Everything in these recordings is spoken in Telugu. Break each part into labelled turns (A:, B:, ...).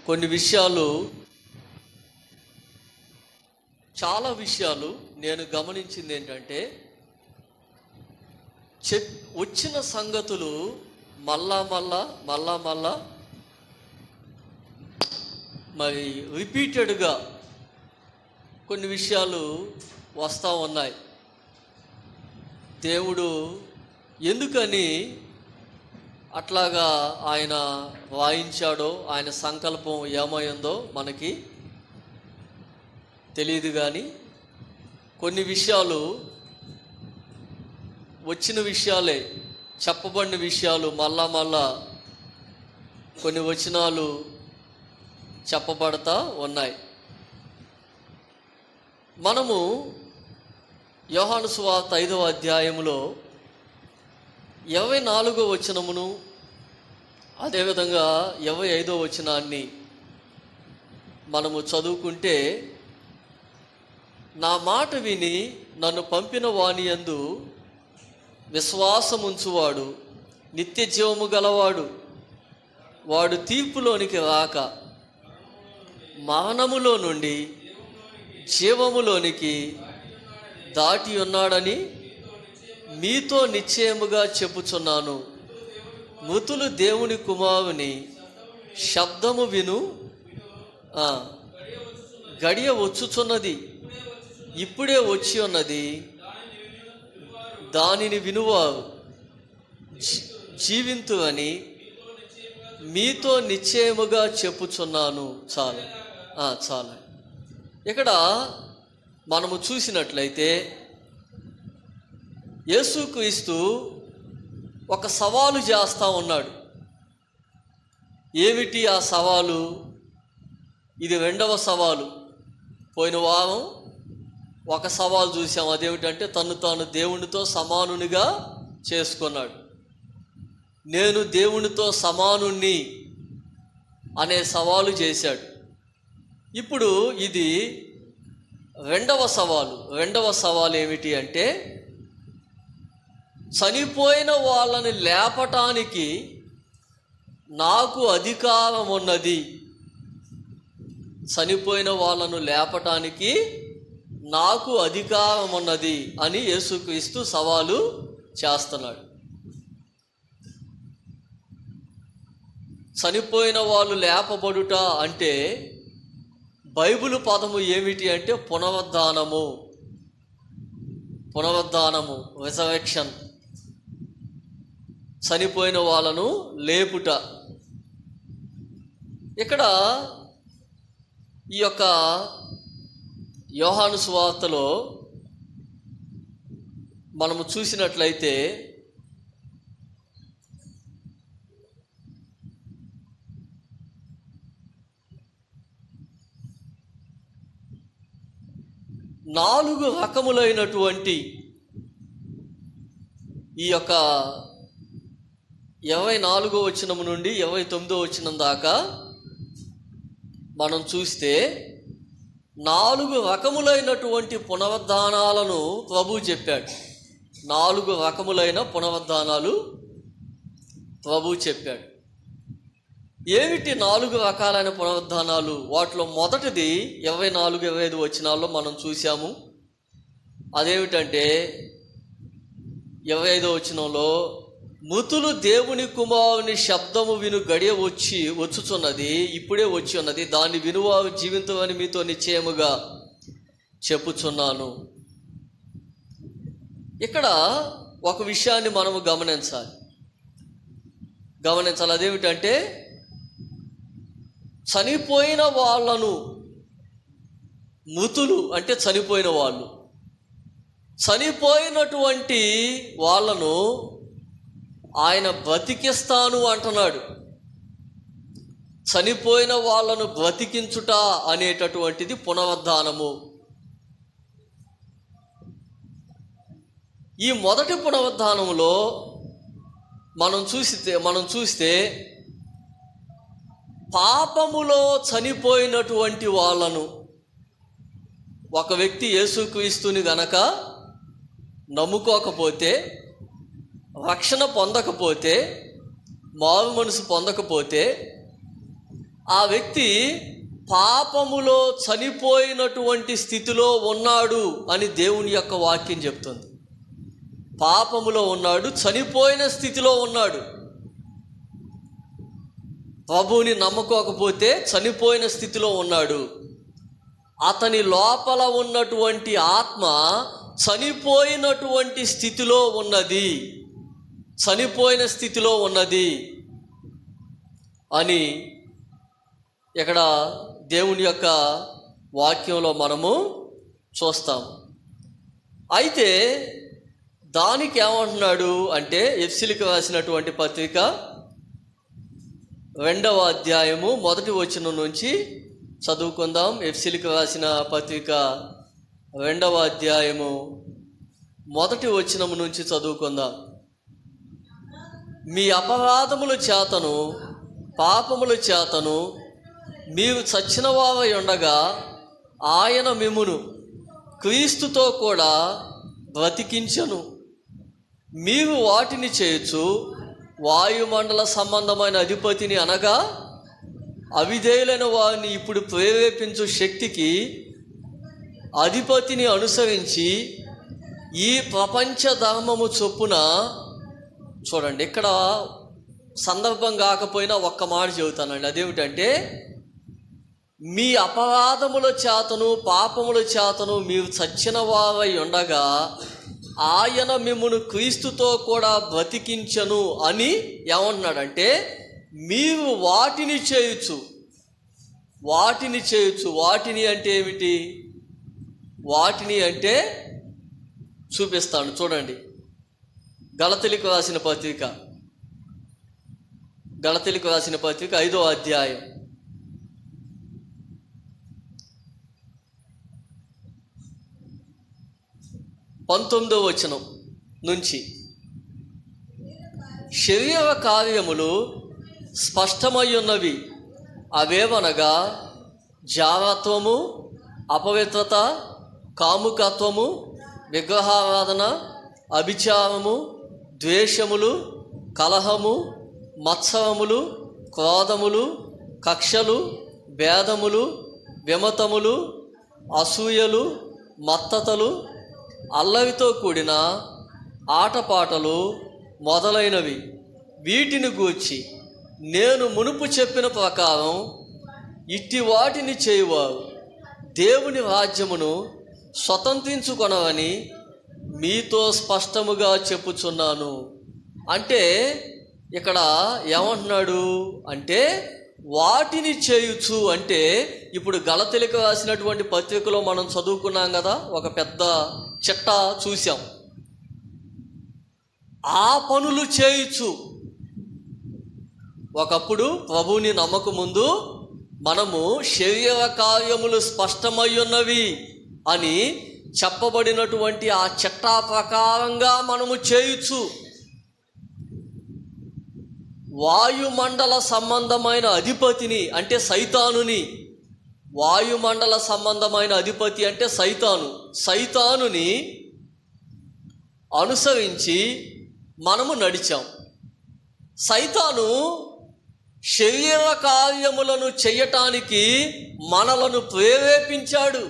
A: కొన్ని విషయాలు, చాలా విషయాలు నేను గమనించింది ఏంటంటే, వచ్చిన సంగతులు మళ్ళా మరి రిపీటెడ్గా కొన్ని విషయాలు వస్తూ ఉన్నాయి. దేవుడు ఎందుకని అట్లాగా ఆయన వాయించాడో, ఆయన సంకల్పం ఏమైందో మనకి తెలియదు. కానీ కొన్ని విషయాలు, వచ్చిన విషయాలే, చెప్పబడిన విషయాలు మళ్ళా కొన్ని వచనాలు చెప్పబడతా ఉన్నాయి. మనము యోహాను సువార్త 5వ అధ్యాయంలో 24వ వచనమును, అదేవిధంగా 25వ వచనాన్ని మనము చదువుకుంటే, నా మాట విని నన్ను పంపిన వాని యందు విశ్వాసముంచువాడు నిత్య జీవము గలవాడు, వాడు తీర్పులోనికి రాక మరణములో నుండి జీవములోనికి దాటి ఉన్నాడని మీతో నిశ్చయముగా చెప్పుచున్నాను. మృతులు దేవుని కుమారుని శబ్దము విను, గడియ వచ్చుచున్నది, ఇప్పుడే వచ్చి ఉన్నది, దానిని వినువారు జీవింతువని మీతో నిశ్చయముగా చెప్పుచున్నాను. చాలా ఇక్కడ మనము చూసినట్లయితే యేసుక్రీస్తు ఒక సవాలు చేస్తూ ఉన్నాడు. ఏమిటి ఆ సవాలు? ఇది 2వ సవాలు. పోయిన వారం ఒక సవాలు చూసాం. అదేమిటంటే తను తాను దేవునితో సమానునిగా చేసుకున్నాడు. నేను దేవునితో సమానుణ్ణి అనే సవాలు చేశాడు. ఇప్పుడు ఇది 2వ సవాలు. 2వ సవాలు ఏమిటి అంటే, చనిపోయిన వాళ్ళని లేపటానికి నాకు అధికారం ఉన్నది. చనిపోయిన వాళ్ళను లేపటానికి నాకు అధికారం ఉన్నది అని యేసుక్రీస్తు సవాలు చేస్తున్నాడు. చనిపోయిన వాళ్ళు లేపబడుట అంటే బైబిల్ పదము ఏమిటి అంటే పునరుద్ధానము, రిజరెక్షన్, చనిపోయిన వాళ్ళను లేపుట. ఇక్కడ ఈ యొక్క యోహాను సువార్తలో మనము చూసినట్లయితే నాలుగు రకములైనటువంటి ఈ యొక్క 24వ వచనం నుండి 29వ వచనం దాకా మనం చూస్తే 4 రకములైనటువంటి పునరుద్ధానాలను ప్రభువు చెప్పాడు. 4 రకములైన పునరుద్ధానాలు ప్రభువు చెప్పాడు. ఏమిటి 4 రకాలైన పునరుద్ధానాలు? వాటిలో మొదటిది 24, 25 వచనాల్లో మనం చూసాము. అదేమిటంటే 25వ వచనంలో, మృతులు దేవుని కుమారుని శబ్దము విను గడియ వచ్చుచున్నది, ఇప్పుడే వచ్చి ఉన్నది, దాన్ని వినువారు జీవింతువని మీతో నిశ్చయముగా చెప్పుచున్నాను. ఇక్కడ ఒక విషయాన్ని మనము గమనించాలి. అదేమిటంటే, చనిపోయిన వాళ్ళను, మృతులు అంటే చనిపోయిన వాళ్ళు, చనిపోయినటువంటి వాళ్ళను ఆయన బ్రతికిస్తాను అంటున్నాడు. చనిపోయిన వాళ్ళను బ్రతికించుట అనేటటువంటిది పునరుద్ధానము. ఈ మొదటి పునరుద్ధానంలో మనం చూస్తే పాపములో చనిపోయినటువంటి వాళ్ళను, ఒక వ్యక్తి యేసుక్రీస్తుని గనక నమ్ముకోకపోతే, రక్షణ పొందకపోతే, మారు మనసు పొందకపోతే, ఆ వ్యక్తి పాపములో చనిపోయినటువంటి స్థితిలో ఉన్నాడు అని దేవుని యొక్క వాక్యం చెప్తుంది. పాపములో ఉన్నాడు, చనిపోయిన స్థితిలో ఉన్నాడు. ప్రభువుని నమ్ముకోకపోతే చనిపోయిన స్థితిలో ఉన్నాడు. అతని లోపల ఉన్నటువంటి ఆత్మ చనిపోయినటువంటి స్థితిలో ఉన్నది, చనిపోయిన స్థితిలో ఉన్నది అని ఇక్కడ దేవుని యొక్క వాక్యంలో మనము చూస్తాం. అయితే దానికి ఏమంటున్నాడు అంటే, ఎఫెసీయులకు రాసినటువంటి పత్రిక 2వ అధ్యాయము 1వ వచనం నుంచి చదువుకుందాం. ఎఫెసీయులకు రాసిన పత్రిక 2వ అధ్యాయము 1వ వచనం నుంచి చదువుకుందాం. మీ అపరాధముల చేతను పాపముల చేతను మీరు చచ్చిన వారై ఉండగా ఆయన మిమ్మును క్రీస్తుతో కూడా బ్రతికించెను. మీరు వాటిని చేయొచ్చు వాయుమండల సంబంధమైన అధిపతిని, అనగా అవిధేయులైన వారిని ఇప్పుడు ప్రేరేపించు శక్తికి అధిపతిని అనుసరించి ఈ ప్రపంచ ధర్మము చొప్పున. చూడండి, ఇక్కడ సందర్భం కాకపోయినా ఒక్క మాట చెబుతానండి. అదేమిటంటే, మీ అపరాధముల చేతను పాపముల చేతను మీరు చచ్చిన వారై ఉండగా ఆయన మిమ్మును క్రీస్తుతో కూడా బ్రతికించను అని ఏమంటున్నాడంటే, మీరు వాటిని చేయొచ్చు. వాటిని అంటే ఏమిటి? వాటిని అంటే చూపిస్తాను, చూడండి. గలతీయులకు రాసిన పత్రిక 5వ అధ్యాయం 19వ వచనం నుంచి, శరీర కార్యములు స్పష్టమయ్యున్నవి, అవేవనగా జారత్వము, అపవిత్రత, కాముకత్వము, విగ్రహారాధన, అభిచారము, ద్వేషములు, కలహము, మత్సరములు, క్రోధములు, కక్షలు, భేదములు, విమతములు, అసూయలు, మత్తతలు, అల్లరితో కూడిన ఆటపాటలు మొదలైనవి. వీటిని గూర్చి నేను మునుపు చెప్పిన ప్రకారం ఇట్టి వాటిని చేయువారు దేవుని రాజ్యమును స్వతంత్రించుకొనవని మీతో స్పష్టముగా చెప్పుచున్నాను. అంటే ఇక్కడ ఏమంటున్నాడు అంటే, వాటిని చేయుచు అంటే, ఇప్పుడు గలతీయులకు రాసినటువంటి పత్రికలో మనం చదువుకున్నాం కదా, ఒక పెద్ద చిట్టా చూసాం. ఆ పనులు చేయుచు. ఒకప్పుడు ప్రభువుని నమ్మక ముందు మనము శరీర కార్యములు స్పష్టమయ్యున్నవి అని చెప్పబడినటువంటి ఆ చట్టా ప్రకారంగా మనము చేయుచు. వాయుమండల సంబంధమైన అధిపతిని అంటే సైతానుని, వాయుమండల సంబంధమైన అధిపతి అంటే సైతానుని అనుసరించి మనము నడిచాం. సైతాను శరీర కార్యములను చేయటానికి మనలను ప్రేరేపించాడు,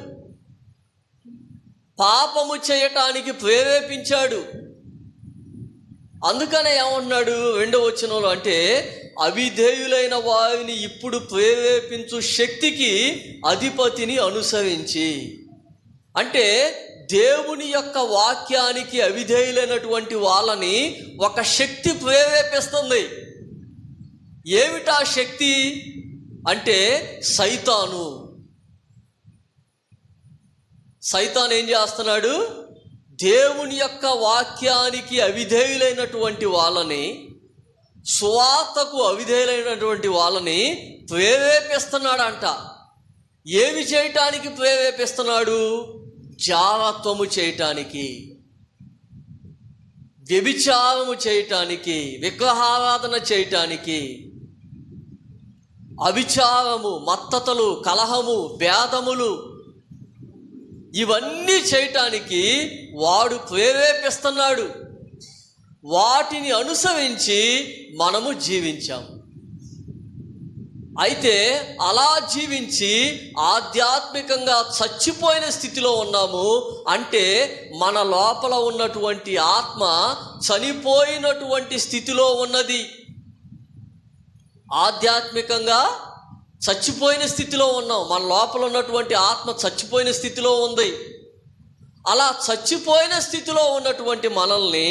A: పాపము చేయటానికి ప్రేరేపించాడు. అందుకనే ఏమంటున్నాడు 2వ వచనంలో అంటే, అవిధేయులైన వారిని ఇప్పుడు ప్రేరేపించు శక్తికి అధిపతిని అనుసరించి. అంటే దేవుని యొక్క వాక్యానికి అవిధేయులైనటువంటి వాళ్ళని ఒక శక్తి ప్రేరేపిస్తుంది. ఏమిటా శక్తి అంటే, సైతాను ఏం చేస్తున్నాడు? దేవుని యొక్క వాక్యానికి అవిధేయులైనటువంటి వాళ్ళని, సువార్తకు అవిధేయులైనటువంటి వాళ్ళని ప్రేరేపిస్తున్నాడంట. ఏమి చేయటానికి ప్రేరేపిస్తున్నాడు? జారత్వము చేయటానికి, వ్యభిచారము చేయటానికి, విగ్రహారాధన చేయటానికి, అభిచారము, మత్తతలు, కలహము, భేదములు, ఇవన్నీ చేయటానికి వాడు ప్రేరేపిస్తున్నాడు. వాటిని అనుసరించి మనము జీవించాం. అయితే అలా జీవించి ఆధ్యాత్మికంగా చచ్చిపోయిన స్థితిలో ఉన్నాము అంటే మన లోపల ఉన్నటువంటి ఆత్మ చనిపోయినటువంటి స్థితిలో ఉన్నది. ఆధ్యాత్మికంగా చచ్చిపోయిన స్థితిలో ఉన్నాం. మన లోపల ఉన్నటువంటి ఆత్మ చచ్చిపోయిన స్థితిలో ఉంది. అలా చచ్చిపోయిన స్థితిలో ఉన్నటువంటి మనల్ని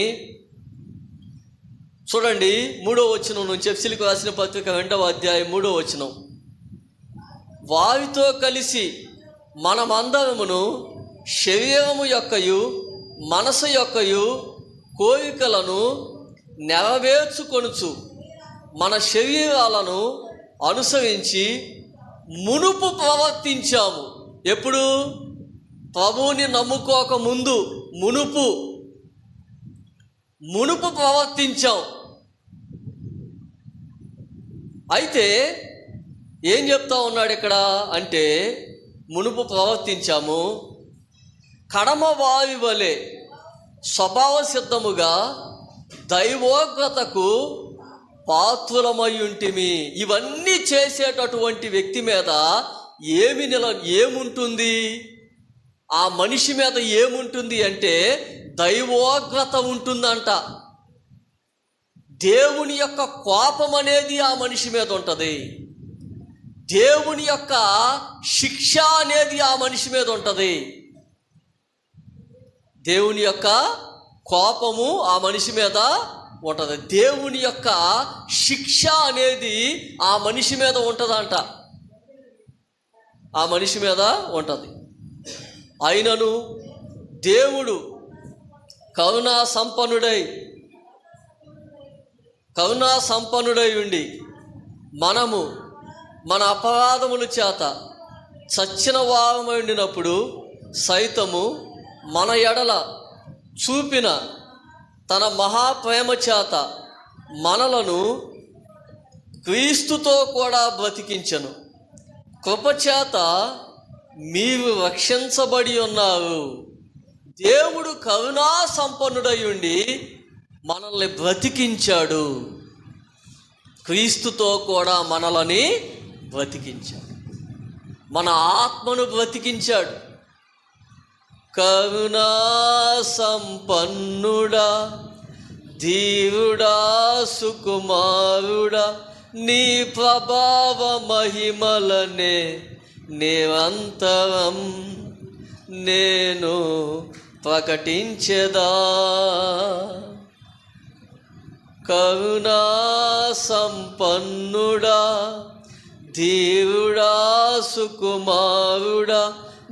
A: చూడండి, 3వ వచనం నుంచి ఎఫెసీయులకు రాసిన పత్రిక 2వ అధ్యాయం 3వ వచనం. వారితో కలిసి మనమందరమును శరీరము యొక్కయు మనసు యొక్కయు కోరికలను నెరవేర్చుకొనుచు మన శరీరాలను అనుసరించి మునుపు ప్రవర్తించాము. ఎప్పుడు? ప్రభువుని నమ్ముకోక ముందు మునుపు ప్రవర్తించాం. అయితే ఏం చెప్తా ఉన్నాడు ఇక్కడ అంటే, మునుపు ప్రవర్తించాము, కడమ వారి వలె స్వభావ సిద్ధముగా దైవోగ్రతకు పాత్రులమై ఉంటిమి. ఇవన్నీ చేసేటటువంటి వ్యక్తి మీద ఏముంటుంది? ఆ మనిషి మీద ఏముంటుంది అంటే దైవోగ్రత ఉంటుందంట. దేవుని యొక్క కోపం అనేది ఆ మనిషి మీద ఉంటుంది. దేవుని యొక్క శిక్ష అనేది ఆ మనిషి మీద ఉంటుంది. దేవుని యొక్క కోపము ఆ మనిషి మీద ఉంటుంది. దేవుని యొక్క శిక్ష అనేది ఆ మనిషి మీద ఉంటుందంట. ఆ మనిషి మీద ఉంటుంది. అయినను దేవుడు కరుణా సంపన్నుడై ఉండి మనము మన అపరాధముల చేత చచ్చిన వారమై ఉండినప్పుడు సైతము మన ఎడల చూపిన తన మహాప్రేమ చేత మనలను క్రీస్తుతో కూడా బ్రతికించెను. కృపచేత మీరు రక్షించబడి ఉన్నారు. దేవుడు కరుణా సంపన్నుడై ఉండి మనల్ని బ్రతికించాడు. క్రీస్తుతో కూడా మనల్ని బ్రతికించాడు. మన ఆత్మను బ్రతికించాడు. కరుణా సంపన్నుడా, ధీరుడా, సుకుమారుడా, నీ ప్రభావ మహిమలనే నిరంతరం నేను ప్రకటించెదా. కరుణా సంపన్నుడా, ధీరుడా, సుకుమారుడా,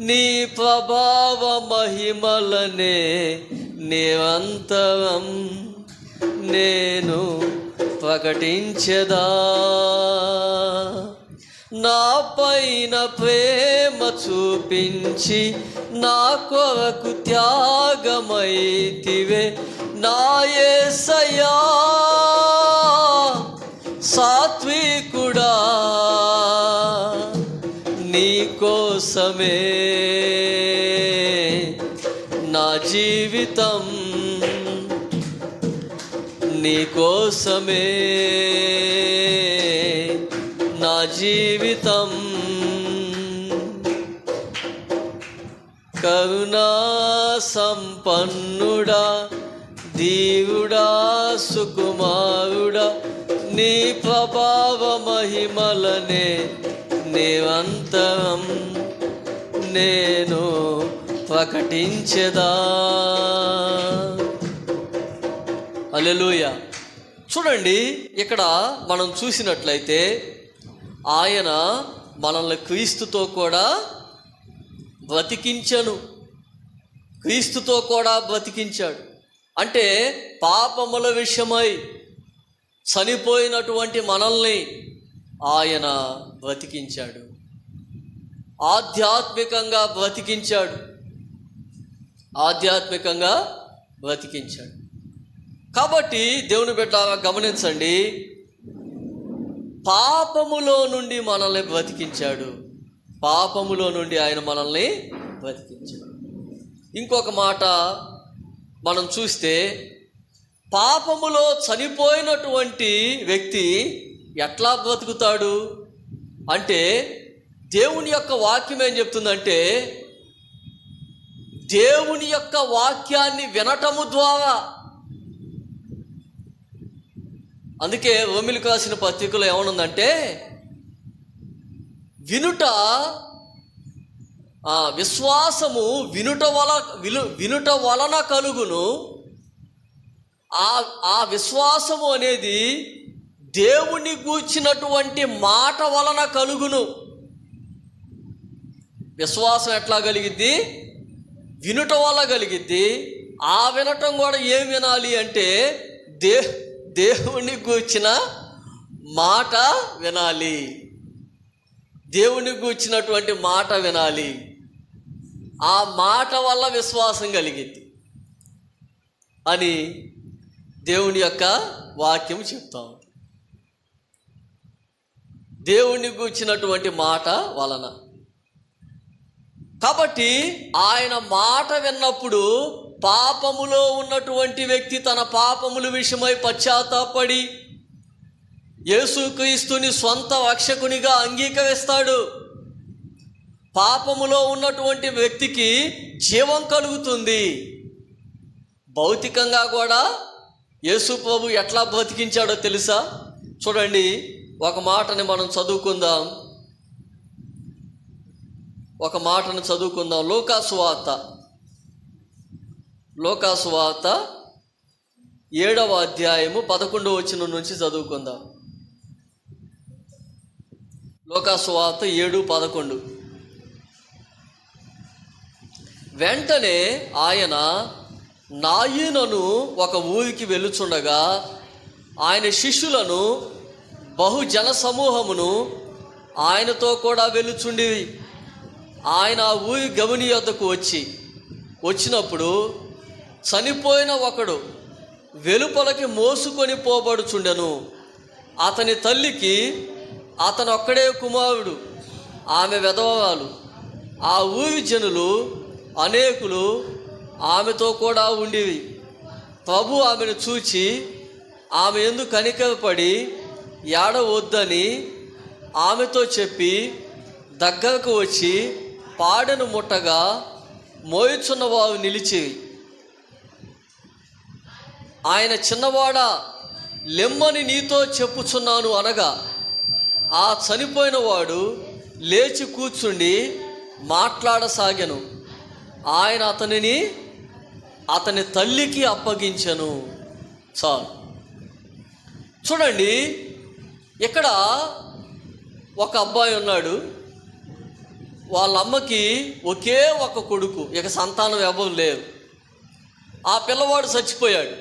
A: నీ ప్రభావ మహిమలనే నిరంతరం నేను ప్రకటించెదా. నా పైన ప్రేమ చూపించి నా కొరకు త్యాగమైతివే నా యేసయ్యా. సాత్వికుడా, నీ కోసమే నా జీవితం, నీ కోసమే నా జీవితం. కరుణా సంపన్నుడా, ధీరుడా, సుకుమారుడా, నీ ప్రభావ మహిమలనే నిరంతరం నేను ప్రకటించెదా. హల్లెలూయా. చూడండి, ఇక్కడ మనం చూసినట్లయితే ఆయన మనల్ని క్రీస్తుతో కూడా బ్రతికించను. క్రీస్తుతో కూడా బ్రతికించాడు అంటే పాపముల విషయమై చనిపోయినటువంటి మనల్ని ఆయన బ్రతికించాడు. ఆధ్యాత్మికంగా బ్రతికించాడు. కాబట్టి దేవుని బిడ్డ గమనించండి, పాపములో నుండి మనల్ని బ్రతికించాడు. పాపములో నుండి ఆయన మనల్ని బ్రతికించాడు. ఇంకొక మాట మనం చూస్తే, పాపములో చనిపోయినటువంటి వ్యక్తి ఎట్లా బ్రతుకుతాడు? అంటే దేవుని యొక్క వాక్యం ఏం చెప్తుందంటే, దేవుని యొక్క వాక్యాన్ని వినటము ద్వారా, అందుకే రోమీయులకు రాసిన పత్రికలో ఏమనుందంటే, విశ్వాసము వినుట వలన కలుగును. ఆ విశ్వాసము అనేది దేవుని గూర్చినటువంటి మాట వలన కలుగును. విశ్వాసం ఎట్లా కలిగిద్ది? వినుట వల్ల కలిగిద్ది. ఆ వినటం కూడా ఏం వినాలి అంటే దేవుని గూర్చిన మాట వినాలి. దేవుని గూర్చినటువంటి మాట వినాలి. ఆ మాట వల్ల విశ్వాసం కలిగిద్ది అని దేవుని యొక్క వాక్యం చెప్తాం. దేవుని గూర్చినటువంటి మాట వలన. కాబట్టి ఆయన మాట విన్నప్పుడు పాపములో ఉన్నటువంటి వ్యక్తి తన పాపముల విషయమై పశ్చాత్తాపడి యేసుక్రీస్తుని సొంత రక్షకునిగా అంగీకరిస్తాడు. పాపములో ఉన్నటువంటి వ్యక్తికి జీవం కలుగుతుంది. భౌతికంగా కూడా యేసు ప్రభు ఎట్లా బ్రతికించాడో తెలుసా? చూడండి, ఒక మాటని మనం చదువుకుందాం. లూకాసు వార్త 7వ అధ్యాయము 11వ వచనం నుంచి చదువుకుందాం. లూకాసు వార్త 7:11. వెంటనే ఆయన నాయనను ఒక ఊరికి వెళ్ళుచుండగా ఆయన శిష్యులను బహుజన సమూహమును ఆయనతో కూడా వెళ్ళుచుండివి. ఆయన ఆ ఊరి గవిని యొద్దకు వచ్చినప్పుడు చనిపోయిన ఒకడు వెలుపలకి మోసుకొని పోబడుచుండెను. అతని తల్లికి అతను ఒక్కడే కుమారుడు, ఆమె విధవరాలు. ఆ ఊరి జనులు అనేకులు ఆమెతో కూడా ఉండివి. ప్రభు ఆమెను చూచి ఆమె యందు కనికరపడి ఏడవద్దని ఆమెతో చెప్పి దగ్గరకు వచ్చి పాడెను ముట్టగా మోయుచున్న వారు నిలిచి, ఆయన చిన్నవాడా లెమ్మని నీతో చెప్పుచున్నాను అనగా ఆ చనిపోయిన వాడు లేచి కూర్చుండి మాట్లాడసాగెను. ఆయన అతని తల్లికి అప్పగించెను. చాలు. చూడండి, ఇక్కడ ఒక అబ్బాయి ఉన్నాడు. వాళ్ళ అమ్మకి ఒకే ఒక కొడుకు, ఇక సంతానం ఎవరు లేరు. ఆ పిల్లవాడు చచ్చిపోయాడు.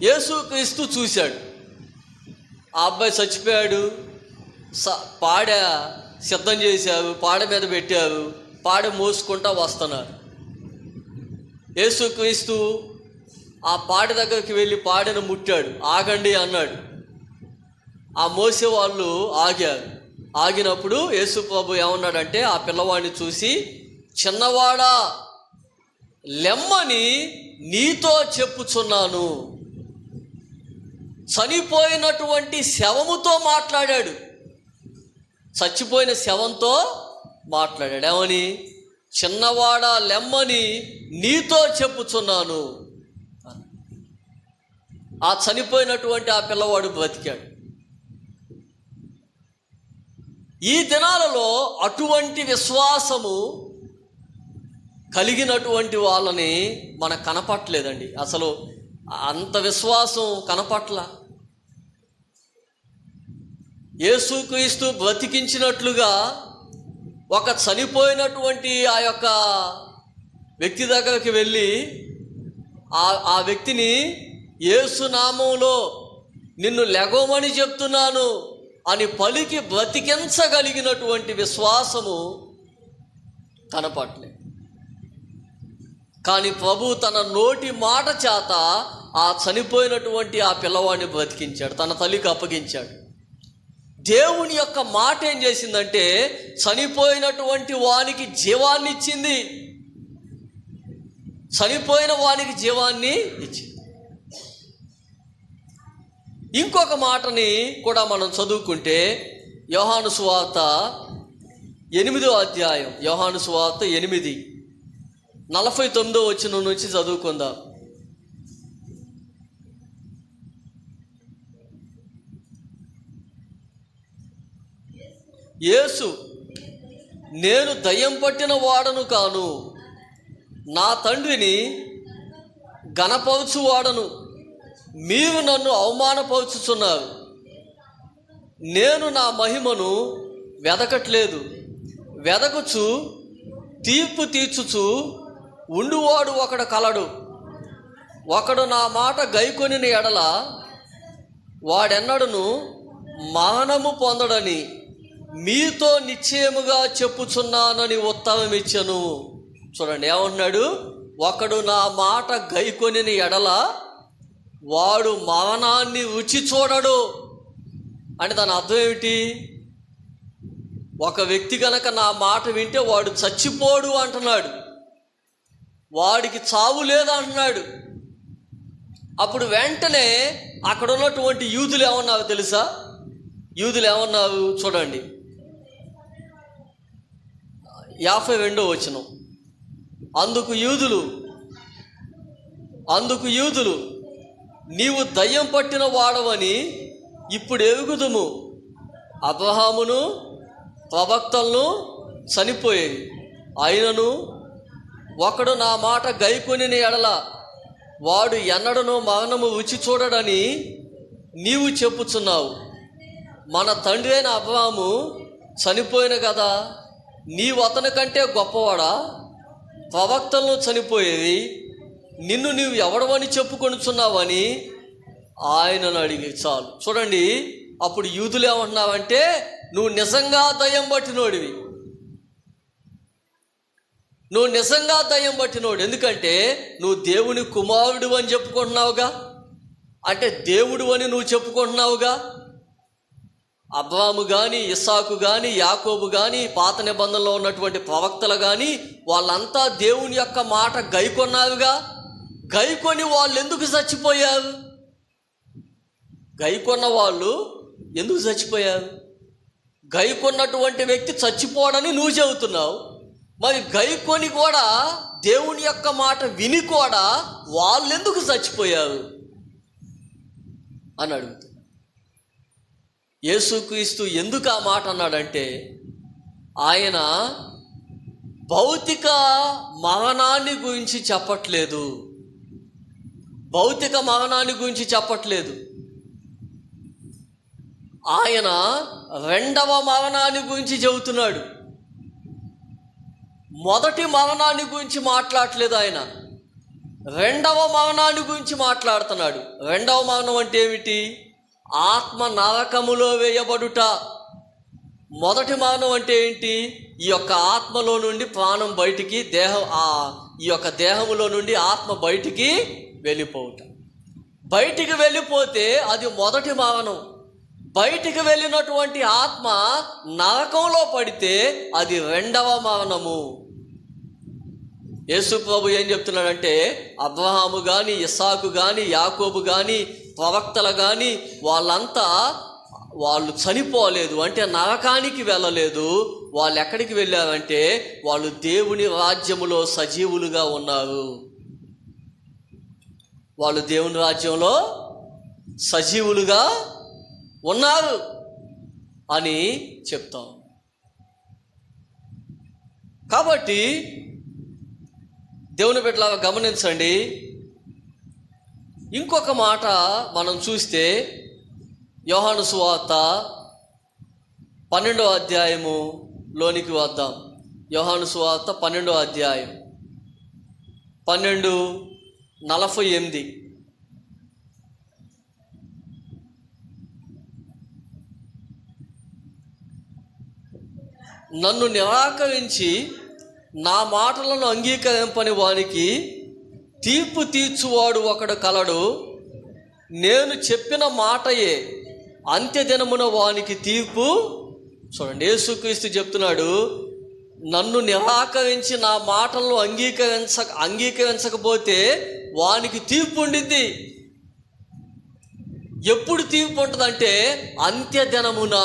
A: యేసుక్రీస్తు చూశాడు. ఆ అబ్బాయి చచ్చిపోయాడు. పాడె సిద్ధం చేశారు, పాడె మీద పెట్టారు, పాడె మోసుకుంటా వస్తున్నారు. యేసుక్రీస్తు ఆ పాడె దగ్గరికి వెళ్ళి పాడెను ముట్టాడు. ఆగండి అన్నాడు. ఆ మోసే వాళ్ళు ఆగారు. ఆగినప్పుడు యేసు ప్రభు ఏమన్నాడంటే, ఆ పిల్లవాడిని చూసి, చిన్నవాడా లెమ్మని నీతో చెప్పుచున్నాను. చనిపోయినటువంటి శవముతో మాట్లాడాడు. చచ్చిపోయిన శవంతో మాట్లాడాడు. ఏమని? చిన్నవాడా లెమ్మని నీతో చెప్పుచున్నాను. ఆ చనిపోయినటువంటి ఆ పిల్లవాడు బ్రతికాడు. ఈ దినాలలో అటువంటి విశ్వాసము కలిగినటువంటి వాళ్ళని మనకు కనపట్లేదండి. అసలు అంత విశ్వాసం కనపట్ల. యేసుక్రీస్తు బ్రతికించినట్లుగా ఒక చనిపోయినటువంటి ఆ యొక్క వ్యక్తి దగ్గరికి వెళ్ళి ఆ వ్యక్తిని యేసు నామములో నిన్ను లెగవమని చెప్తున్నాను అని పలికి బ్రతికించగలిగినటువంటి విశ్వాసము కనపట్లేదు. కానీ ప్రభు తన నోటి మాట చేత ఆ చనిపోయినటువంటి ఆ పిల్లవాడిని బ్రతికించాడు, తన తల్లికి అప్పగించాడు. దేవుని యొక్క మాట ఏం చేసిందంటే చనిపోయినటువంటి వానికి జీవాన్ని ఇచ్చింది. చనిపోయిన వానికి జీవాన్ని ఇచ్చింది. ఇంకొక మాటని కూడా మనం చదువుకుంటే యోహాను సువార్త 8వ అధ్యాయం, యోహాను సువార్త 8:49 నుంచి చదువుకుందాం. యేసు, నేను దయ్యం పట్టిన వాడను కాను, నా తండ్రిని ఘనపరచువాడను. మీరు నన్ను అవమానపరుచుచున్నారు. నేను నా మహిమను వెదకట్లేదు. వెదకుచు తీర్పు తీర్చుచు ఉండువాడు ఒకడు కలడు. ఒకడు నా మాట గైకొనిన ఎడల వాడెన్నడను మరణము పొందడని మీతో నిశ్చయముగా చెప్పుచున్నానని ఉత్తరం ఇచ్చెను. చూడండి ఏమంటున్నాడు, ఒకడు నా మాట గైకొనిన ఎడల వాడు మరణాన్ని రుచి చూడడు. అంటే దాని అర్థం ఏమిటి? ఒక వ్యక్తి కనుక నా మాట వింటే వాడు చచ్చిపోడు అంటున్నాడు, వాడికి చావు లేదంటున్నాడు. అప్పుడు వెంటనే అక్కడ ఉన్నటువంటి యూదులు ఏమన్నారు తెలుసా? యూదులు ఏమన్నారు చూడండి, 52వ వచనం. అందుకు యూదులు నీవు దయ్యం పట్టిన వాడవని ఇప్పుడు ఎరుగుదుము. అబ్రహామును ప్రవక్తలను చనిపోయేది, అయినను ఒకడు నా మాట గైకొనిన ఎడల వాడు ఎన్నడను మరణము రుచి చూడడని నీవు చెప్పుచున్నావు. మన తండ్రి అయిన అబ్రహాము చనిపోయిన కదా, నీవు అతని కంటే గొప్పవాడా? ప్రవక్తలను చనిపోయేది, నిన్ను నీవు ఎవడవని చెప్పుకొనుచున్నావని ఆయనను అడిగి. చాలు చూడండి, అప్పుడు యూదులు ఏమంటున్నావంటే, నువ్వు నిజంగా దయ్యం పట్టినోడివి, నువ్వు నిజంగా దయ్యం పట్టినోడు. ఎందుకంటే నువ్వు దేవుని కుమారుడు అని చెప్పుకుంటున్నావుగా, అంటే దేవుడు అని నువ్వు చెప్పుకుంటున్నావుగా. అబ్రాహాము కానీ, ఇస్సాకు కానీ, యాకోబు కానీ, పాత నిబంధనలో ఉన్నటువంటి ప్రవక్తలు కానీ వాళ్ళంతా దేవుని యొక్క మాట గైకొన్నారుగా. గైకొని వాళ్ళు ఎందుకు చచ్చిపోయారు? గైకొన్న వాళ్ళు ఎందుకు చచ్చిపోయారు? గైకొన్నటువంటి వ్యక్తి చచ్చిపోవడని నువ్వు చెబుతున్నావు, మరి గైకొని కూడా దేవుని యొక్క మాట విని కూడా వాళ్ళు ఎందుకు చచ్చిపోయారు అని అడుగుతుంది. యేసుక్రీస్తు ఎందుకు ఆ మాట అన్నాడంటే, ఆయన భౌతిక మరణాన్ని గురించి చెప్పట్లేదు, భౌతిక మరణాన్ని గురించి చెప్పట్లేదు. ఆయన రెండవ మరణాన్ని గురించి చెబుతున్నాడు. మొదటి మరణాన్ని గురించి మాట్లాడట్లేదు, ఆయన రెండవ మరణాన్ని గురించి మాట్లాడుతున్నాడు. రెండవ మరణం అంటే ఏమిటి? ఆత్మ నరకములో వేయబడుట. మొదటి మరణం అంటే ఏంటి? ఈ యొక్క ఆత్మలో నుండి ప్రాణం బయటికి, ఈ యొక్క దేహములో నుండి ఆత్మ బయటికి వెళ్ళిపోవుట. బయటికి వెళ్ళిపోతే అది మొదటి మరణం. బయటికి వెళ్ళినటువంటి ఆత్మ నరకంలో పడితే అది రెండవ మరణము. యేసు ప్రభు ఏం చెప్తున్నాడంటే, అబ్రహాము కానీ, ఇస్సాకు కానీ, యాకోబు కానీ, ప్రవక్తలు కానీ వాళ్ళంతా వాళ్ళు చనిపోలేదు, అంటే నరకానికి వెళ్ళలేదు. వాళ్ళు ఎక్కడికి వెళ్ళారంటే వాళ్ళు దేవుని రాజ్యములో సజీవులుగా ఉన్నారు. వాళ్ళు దేవుని రాజ్యంలో సజీవులుగా ఉన్నారు అని చెప్తాం. కాబట్టి దేవుని బిడ్డలారా గమనించండి. ఇంకొక మాట మనం చూస్తే యోహాను సువార్త 12వ అధ్యాయములోనికి వద్దాం. యోహాను సువార్త 12వ అధ్యాయం 12:48. నన్ను నిరాకరించి నా మాటలను అంగీకరింపని వానికి తీర్పు తీర్చువాడు ఒకడు కలడు. నేను చెప్పిన మాటయే అంత్యదినమున వానికి తీర్పు. చూడండి, యేసుక్రీస్తు చెప్తున్నాడు, నన్ను నిరాకరించి నా మాటలను అంగీకరించకపోతే వానికి తీర్పు ఉండిద్ది. ఎప్పుడు తీర్పు ఉంటుందంటే అంత్యదినమున.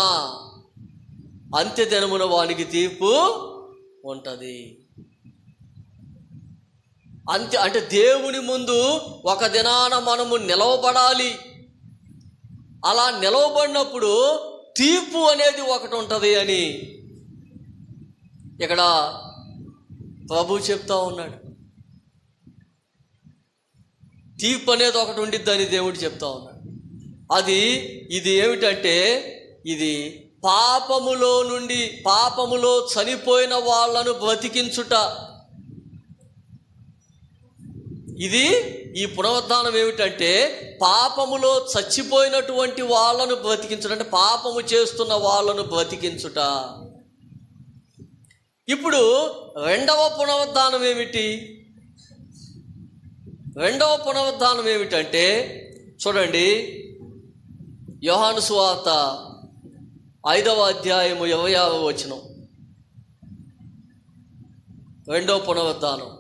A: అంత్య దినమున వానికి తీర్పు ఉంటుంది. అంటే దేవుని ముందు ఒక దినాన మనము నిలవబడాలి. అలా నిలవబడినప్పుడు తీర్పు అనేది ఒకటి ఉంటుంది అని ఇక్కడ ప్రభు చెప్తా ఉన్నాడు. తీర్పు అనేది ఒకటి ఉండిద్దని దేవుడు చెప్తా ఉన్నాడు. ఇది ఏమిటంటే ఇది పాపములో చనిపోయిన వాళ్ళను బ్రతికించుట. ఈ పునరుద్ధానం ఏమిటంటే పాపములో చచ్చిపోయినటువంటి వాళ్ళను బ్రతికించుట, అంటే పాపము చేస్తున్న వాళ్ళను బ్రతికించుట. ఇప్పుడు రెండవ పునరుద్ధానం ఏమిటి? రెండవ పునరుద్ధానం ఏమిటంటే చూడండి, యోహాను సువార్త 5వ అధ్యాయము 26వ వచనం. రెండవ పునరుద్ధానం.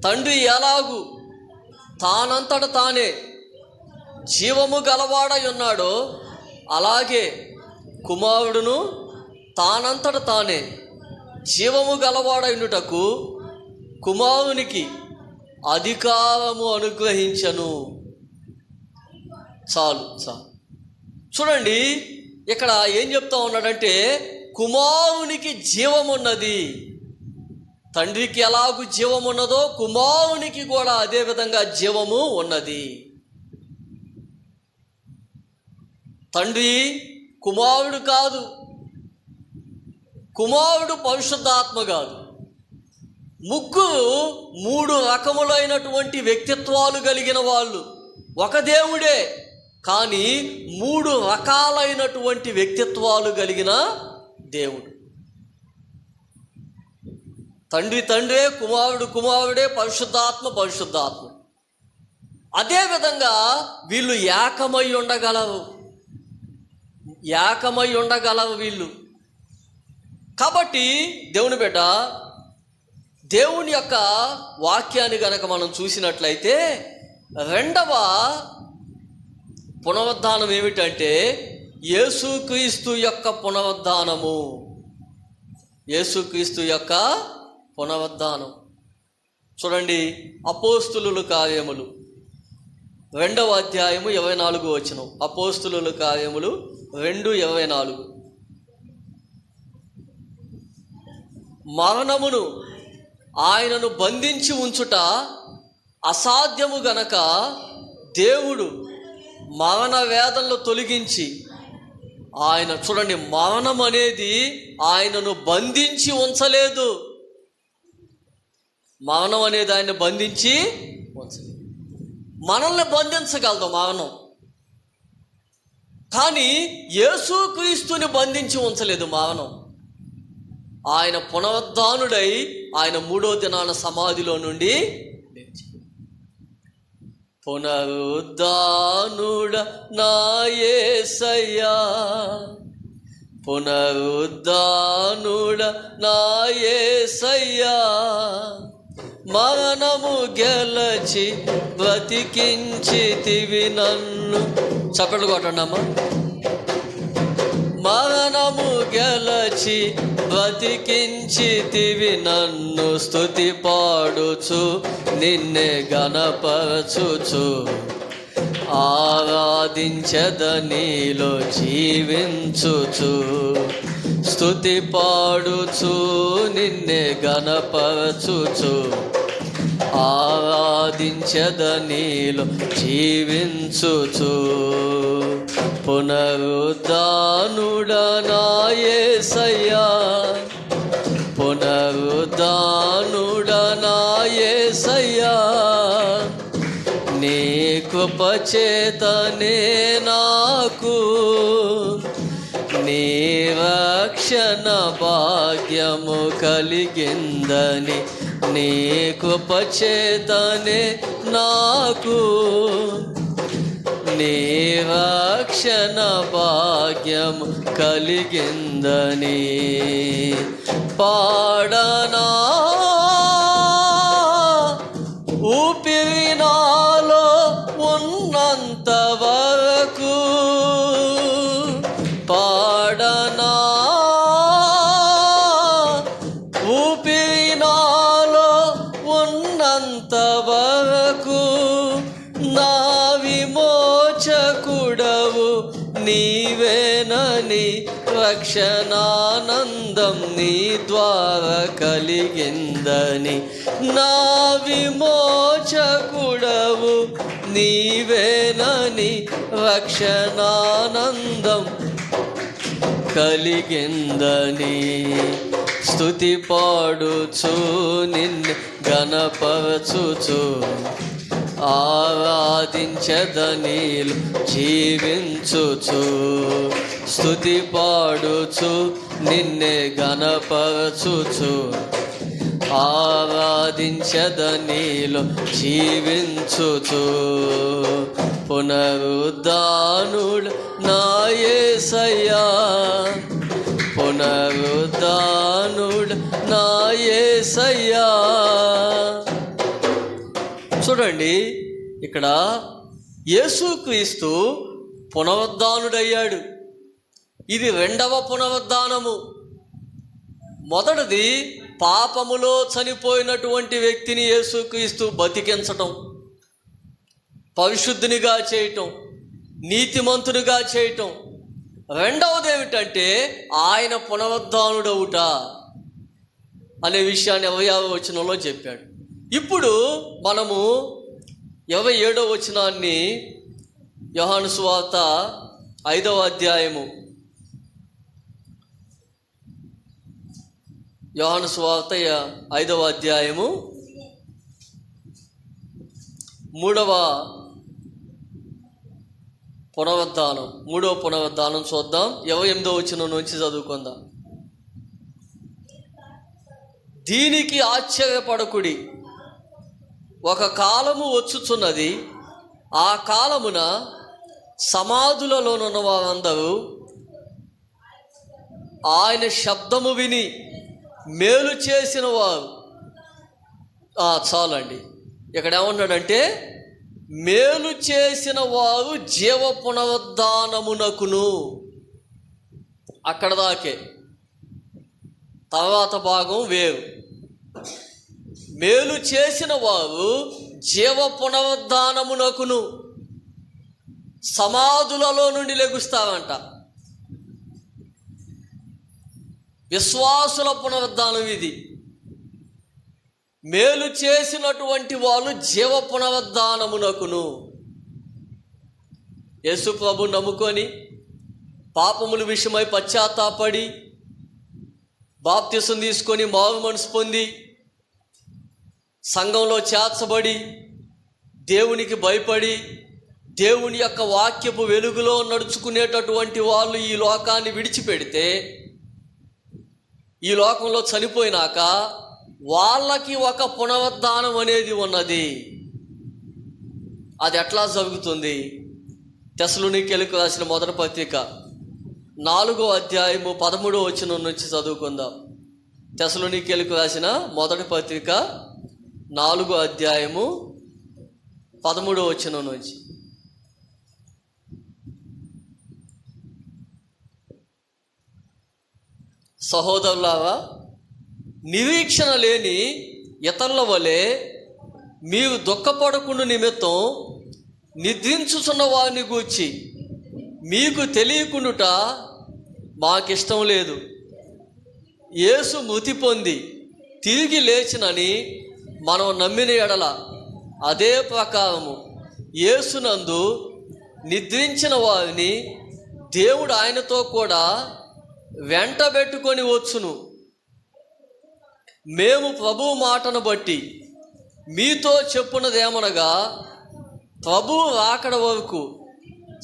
A: తండ్రి ఎలాగు తానంతట తానే జీవము గలవాడై ఉన్నాడో అలాగే కుమారుడును తానంతట తానే జీవము గలవాడైనటకు కుమారునికి అధికారము అనుగ్రహించను. చాలు. చూడండి, ఇక్కడ ఏం చెప్తా ఉన్నాడంటే కుమారునికి జీవం ఉన్నది. తండ్రికి ఎలాగూ జీవం ఉన్నదో కుమారునికి కూడా అదే విధంగా జీవము ఉన్నది. తండ్రి కుమారుడు కాదు, కుమారుడు పరిశుద్ధాత్మ కాదు. ముగ్గురు 3 రకములైనటువంటి వ్యక్తిత్వాలు కలిగిన వాళ్ళు. ఒక దేవుడే కానీ 3 రకాలైనటువంటి వ్యక్తిత్వాలు కలిగిన దేవుడు. తండ్రి తండ్రే, కుమారుడు కుమారుడే, పరిశుద్ధాత్మ. అదేవిధంగా వీళ్ళు ఏకమై ఉండగలరు వీళ్ళు. కాబట్టి దేవుని బిడ్డ, దేవుని యొక్క వాక్యాన్ని గనక మనం చూసినట్లయితే రెండవ పునరుద్ధానం ఏమిటంటే యేసుక్రీస్తు యొక్క పునరుద్ధానము. యేసుక్రీస్తు యొక్క పునరుద్ధానం. చూడండి, అపోస్తులుల కార్యములు 2వ అధ్యాయము 24వ వచనం. అపోస్తులుల కార్యములు 2:24. మరణమును ఆయనను బంధించి ఉంచుట అసాధ్యము గనక దేవుడు మరణ వేదనలు తొలగించి ఆయన, చూడండి, మరణం అనేది ఆయనను బంధించి ఉంచలేదు. మరణం అనేది ఆయన బంధించి ఉంచలేదు. మనల్ని బంధించగలదు మరణం, కానీ యేసుక్రీస్తుని బంధించి ఉంచలేదు మరణం. ఆయన పునరుద్ధానుడై ఆయన 3వ దినాన సమాధిలో నుండి లేచి, పునరుద్ధానుడ నా యేసయ్యా, పునరుద్ధానుడ నా యేసయ్యా, మరణము గెలచి బ్రతికించితివి నన్ను. చప్పట్లు కొట్టండి అమ్మా. మరణము గెలచి బ్రతికించితివి నన్ను, స్తుతి పాడుచు నిన్నే గణపరచుచు ఆరాధించద నీలో జీవించుచు, స్తుతి పాడుచు నిన్నే గణపరచుచు ఆరాధించద నీలో జీవించుచు, పునరుద్ధానుడ నా యేసయ్యా, పునరుద్ధానుడ నా యేసయ్యా, నీ కృప చేతనే నాకు నీ రక్షణ భాగ్యము కలిగిందని, నీ కృప చేతనే నాకు నీ రక్షణ భాగ్యము కలిగిందని పాడనా, ఊపిరి నాలో ఉన్నంత పడనా, ఊపిరి నాలో ఉన్నంత వరకు నా విమోచకుడవు నీవేనని రక్షణానందం నీ ద్వారా కలిగిందని. నా విమోచకుడవు నీవేనని రక్షణానందం కలిగిందని. స్తుతి పాడుచు నిన్ను గణపరచుచు ఆరాధించదనీలు జీవించుచు. స్తుతి పాడుచు నిన్నే గణపరచుచు ఆరాధించదనీలు జీవించుచు. పునరుద్ధానుడు నా యేసయ్యా, పునరుద్ధానుడు నా యేసయ్యా. చూడండి, ఇక్కడ యేసుక్రీస్తు పునరుద్ధానుడయ్యాడు. ఇది రెండవ పునరుద్ధానము. మొదటిది పాపములో చనిపోయినటువంటి వ్యక్తిని యేసుక్రీస్తు బతికించటం, పరిశుద్ధునిగా చేయటం, నీతిమంతునిగా చేయటం. రెండవది ఏమిటంటే ఆయన పునరుద్ధానుడవుట అనే విషయాన్ని 27వ వచనంలో చెప్పాడు. ఇప్పుడు మనము 27వ వచనాన్ని యోహాను సువార్త 5వ అధ్యాయము, యోహాను సువార్త 5వ అధ్యాయము 3వ పునరుద్ధానం చూద్దాం. 28వ వచనం నుంచి చదువుకుందాం. దీనికి ఆశ్చర్యపడకుడి, ఒక కాలము వచ్చుచున్నది, ఆ కాలమున సమాధులలోనున్న వారందరూ ఆయన శబ్దము విని మేలు చేసిన వారు. చాలండి. ఇక్కడ ఏమన్నాడంటే మేలు చేసిన వారు జీవ పునరుద్ధానమునకును. అక్కడ దాకే, తర్వాత భాగం వేరు. మేలు చేసిన వారు జీవ పునరుద్ధానమునకును సమాధులలో నుండి లెగుస్తారంట. విశ్వాసుల పునరుద్ధానం ఇది. మేలు చేసినటువంటి వాళ్ళు జీవ పునరుద్ధానమునకును. యేసు ప్రభు నమ్ముకొని పాపముల విషయమై పశ్చాత్తాపడి బాప్తిసం తీసుకొని మారు మనసు పొంది సంఘంలో చేర్చబడి దేవునికి భయపడి దేవుని యొక్క వాక్యపు వెలుగులో నడుచుకునేటటువంటి వాళ్ళు ఈ లోకాన్ని విడిచిపెడితే, ఈ లోకంలో చనిపోయినాక వాళ్ళకి ఒక పునరుద్ధానం అనేది ఉన్నది. అది ఎట్లా జరుగుతుంది? తెస్సలోనికీయులకు రాసిన మొదటి పత్రిక 4వ అధ్యాయము 13వ వచనం నుంచి చదువుకుందాం. తెస్సలోనికీయులకు రాసిన మొదటి పత్రిక 4వ అధ్యాయము 13వ వచనం నుంచి. సహోదరులారా, నిరీక్షణ లేని ఇతరుల వలె మీరు దుఃఖపడకుండా నిమిత్తం నిద్రించుచున్న వారిని గూర్చి మీకు తెలియకుండుట మాకిష్టం లేదు. యేసు మృతి పొంది తిరిగి లేచినని మనం నమ్మిన ఎడల అదే ప్రకారము యేసునందు నిద్రించిన వారిని దేవుడు ఆయనతో కూడా వెంటబెట్టుకొని వచ్చును. మేము ప్రభువు మాటను బట్టి మీతో చెప్పున్నదేమనగా, ప్రభువు రాకడ వరకు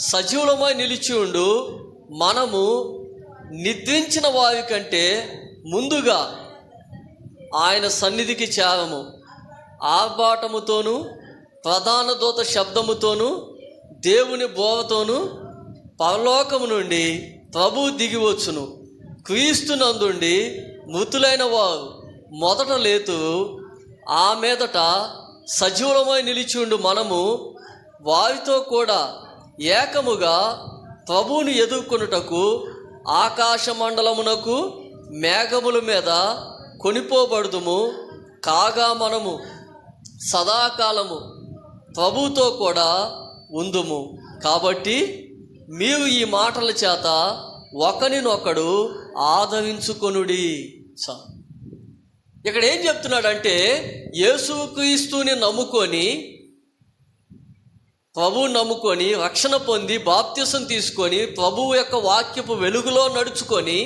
A: సజీవులమై నిలిచి ఉండు మనము నిద్రించిన వారి కంటే ముందుగా ఆయన సన్నిధికి చేరము. ఆర్భాటముతోనూ ప్రధాన దూత శబ్దముతోనూ దేవుని బోవతోనూ పరలోకము నుండి ప్రభువు దిగివచ్చును. క్రీస్తునందుండి మృతులైన వారు మొదట లేతురు. ఆ మీదట సజీవులమై నిలిచి ఉండు మనము వారితో కూడా ఏకముగా ప్రభువుని ఎదుర్కొనుటకు ఆకాశ మండలమునకు మేఘముల మీద కొనిపోబడుదుము. కాగా మనము సదాకాలము ప్రభువుతో కూడా ఉందుము. కాబట్టి మీరు ఈ మాటల చేత ఒకరినొకడు ఆదరించుకొనుడి. ఇక్కడ ఏం చెప్తున్నాడంటే, యేసుక్రీస్తుని నమ్ముకొని, ప్రభువు నమ్ముకొని రక్షణ పొంది బాప్తిసం తీసుకొని ప్రభువు యొక్క వాక్యపు వెలుగులో నడుచుకొని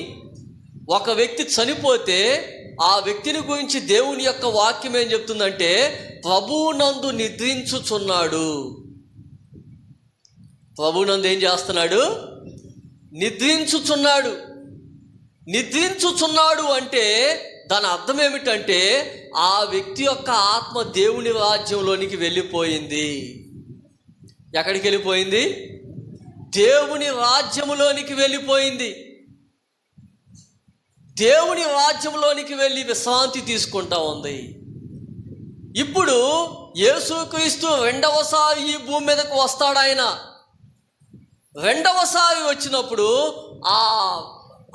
A: ఒక వ్యక్తి చనిపోతే ఆ వ్యక్తిని గురించి దేవుని యొక్క వాక్యం ఏం చెప్తుందంటే, ప్రభువునందు నిద్రించుచున్నాడు. ప్రభువునందు ఏం చేస్తున్నాడు? నిద్రించుచున్నాడు. నిద్రించుచున్నాడు అంటే దాని అర్థం ఏమిటంటే, ఆ వ్యక్తి యొక్క ఆత్మ దేవుని రాజ్యంలోనికి వెళ్ళిపోయింది. ఎక్కడికి వెళ్ళిపోయింది? దేవుని రాజ్యములోనికి వెళ్ళిపోయింది. దేవుని రాజ్యంలోనికి వెళ్ళి విశ్రాంతి తీసుకుంటా ఉంది. ఇప్పుడు యేసుక్రీస్తు రెండవసారి ఈ భూమి మీదకు వస్తాడు. ఆయన రెండవసారి వచ్చినప్పుడు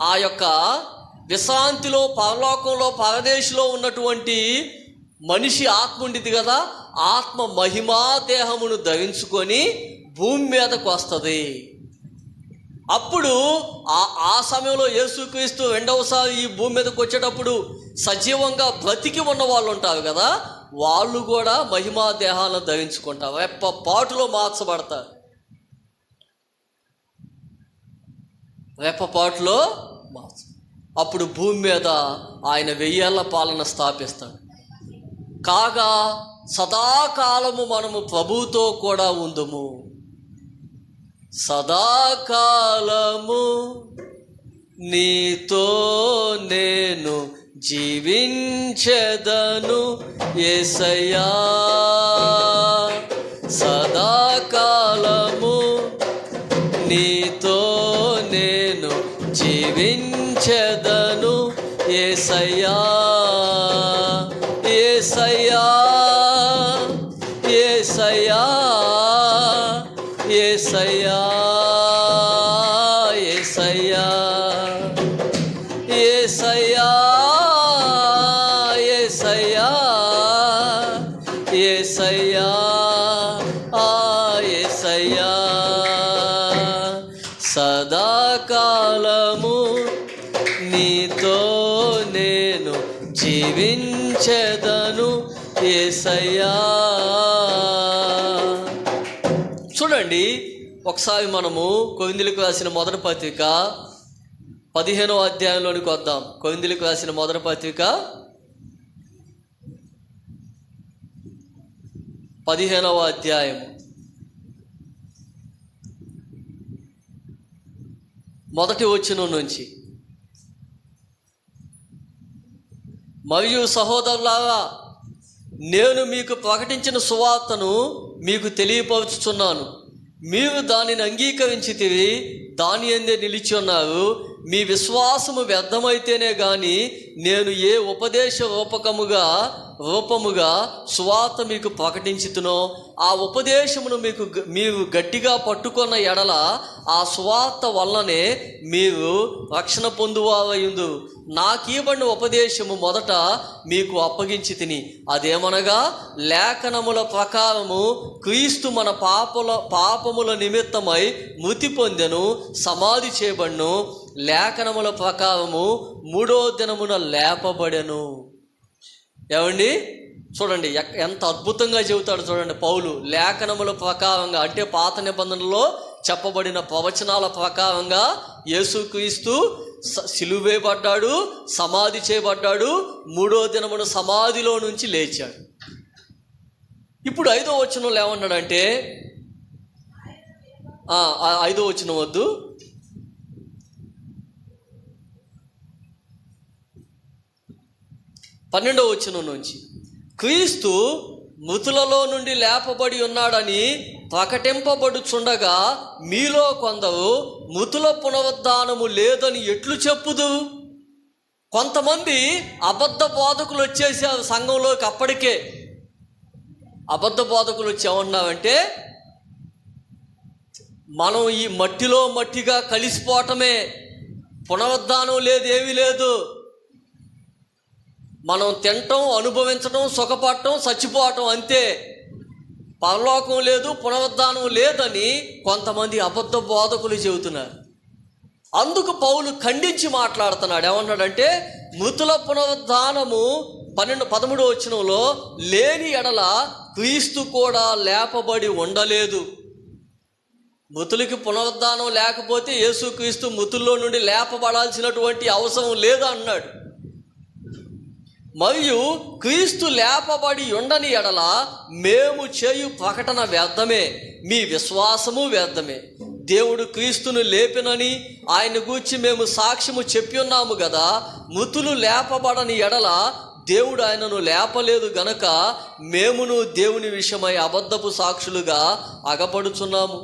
A: ఆ యొక్క విశ్రాంతిలో, పరలోకంలో, పరదేశంలో ఉన్నటువంటి మనిషి ఆత్మ ఉండిద్ది కదా, ఆత్మ మహిమా దేహమును ధరించుకొని భూమి మీదకు వస్తుంది. అప్పుడు ఆ సమయంలో యేసుక్రీస్తు రెండవసారి ఈ భూమి మీదకి వచ్చేటప్పుడు సజీవంగా బ్రతికి ఉన్న వాళ్ళు ఉంటారు కదా, వాళ్ళు కూడా మహిమా దేహాలను ధరించుకుంటారు. రెప్పపాటులో మార్చబడతారు. రెప్పపాటులో అప్పుడు భూమి మీద ఆయన 1000 ఏళ్ల పాలన స్థాపిస్తాడు. కాగా సదాకాలము మనము ప్రభువుతో కూడా ఉందుము. సదాకాలము నీతో నేను జీవించెదను యేసయ్యా. సదాకాలము నీతో నేను జీవించెదను యేసయ్యా. యేసయ్యా, యేసయ్యా, యేసయ్యా, యేసయ్యా, యేసయ్యా, యేసయ్యా, యేసయ్యా, యేసయ్యా. సదాకాలము నీతో నేను జీవించెదను యేసయ్యా. చూడండి, ఒకసారి మనము కొరింథీయులకు రాసిన మొదటి పత్రిక 15వ అధ్యాయంలోనికి వద్దాం. కొరింథీయులకు రాసిన మొదటి పత్రిక 15వ అధ్యాయము మొదటి వచనం నుంచి. మరియు సహోదరులారా, నేను మీకు ప్రకటించిన సువార్తను మీకు తెలియపరుచుచున్నాను. మీరు దానిని అంగీకరించితిరి, దాని యందే నిలిచి ఉన్నారు. మీ విశ్వాసము వ్యర్థమైతేనే కానీ నేను ఏ ఉపదేశ రూపముగా సువార్త మీకు ప్రకటించుతునో ఆ ఉపదేశమును మీరు గట్టిగా పట్టుకున్న ఎడల ఆ సువార్త వల్లనే మీరు రక్షణ పొందువారయుందు. నాకీబడిన ఉపదేశము మొదట మీకు అప్పగించి తిని, అదేమనగా లేఖనముల ప్రకారము క్రీస్తు మన పాపముల నిమిత్తమై మృతి పొందెను, సమాధి చేయబడెను, లేఖనముల ప్రకారము 3వ దినమున లేపబడెను. ఏమండి, చూడండి ఎంత అద్భుతంగా చెబుతాడు చూడండి పౌలు. లేఖనముల ప్రకారంగా అంటే పాత నిబంధనలో చెప్పబడిన ప్రవచనాల ప్రకారంగా యేసుక్రీస్తు సిలువేయబడ్డాడు, సమాధి చేయబడ్డాడు, 3వ దినమున సమాధిలో నుంచి లేచాడు. ఇప్పుడు 5వ వచనంలో ఏమన్నాడంటే, 5వ వచనం వద్దు, 12వ వచనం నుంచి, క్రీస్తు మృతులలో నుండి లేపబడి ఉన్నాడని ప్రకటింపబడుచుండగా మీలో కొందరు మృతుల పునరుద్ధానము లేదని ఎట్లు చెప్పుదు? కొంతమంది అబద్ధ బోధకులు వచ్చేసారు సంఘంలోకి. అప్పటికే అబద్ధ బోధకులు వచ్చి ఏమన్నారంటే, మనం ఈ మట్టిలో మట్టిగా కలిసిపోవటమే, పునరుద్ధానం లేదు, ఏమీ లేదు. మనం తినటం, అనుభవించడం, సుఖపడటం, చచ్చిపోవటం అంతే. పరలోకం లేదు, పునరుద్ధానం లేదని కొంతమంది అబద్ధ బోధకులు చెబుతున్నారు. అందుకు పౌలు ఖండించి మాట్లాడుతున్నాడు. ఏమన్నాడంటే, మృతుల పునరుద్ధానము 13వ వచనంలో లేని ఎడల క్రీస్తు కూడా లేపబడి ఉండలేదు. మృతులకి పునరుద్ధానం లేకపోతే యేసుక్రీస్తు మృతుల్లో నుండి లేపబడాల్సినటువంటి అవసరం లేదు అన్నాడు. మరియు క్రీస్తు లేపబడి ఉండని ఎడల మేము చేయు ప్రకటన వ్యర్థమే, మీ విశ్వాసము వ్యర్థమే. దేవుడు క్రీస్తును లేపినని ఆయన గూర్చి మేము సాక్ష్యము చెప్పి ఉన్నాము కదా. మృతులు లేపబడని ఎడల దేవుడు ఆయనను లేపలేదు గనక మేమును దేవుని విషయమై అబద్ధపు సాక్షులుగా అగపడుచున్నాము.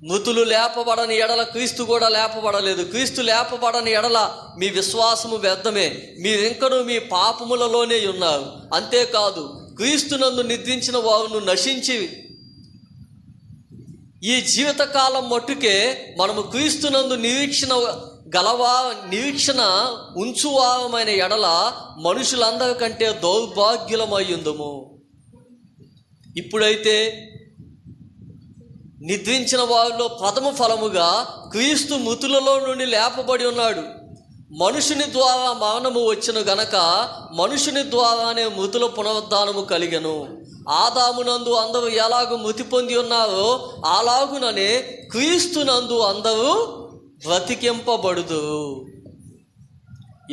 A: మృతులు లేపబడని ఎడల క్రీస్తు కూడా లేపబడలేదు. క్రీస్తు లేపబడని ఎడల మీ విశ్వాసము వ్యర్థమే, మీరింకనూ మీ పాపములలోనే ఉన్నారు. అంతేకాదు, క్రీస్తునందు నిద్రించిన వారును నశించి ఈ జీవితకాలం మట్టుకే మనము క్రీస్తునందు నిరీక్షణ ఉంచువారమైన ఎడల మనుషులందరికంటే దౌర్భాగ్యులమయ్యుందుము. ఇప్పుడైతే నిద్రించిన వారిలో ప్రథమ ఫలముగా క్రీస్తు మృతులలో నుండి లేపబడి ఉన్నాడు. మనుషుని ద్వారా మరణము వచ్చును గనక మనుషుని ద్వారానే మృతుల పునరుద్ధానము కలిగెను. ఆదామునందు అందరూ ఎలాగూ మృతి పొంది ఉన్నారో అలాగుననే క్రీస్తునందు అందరూ బ్రతికింపబడుదురు.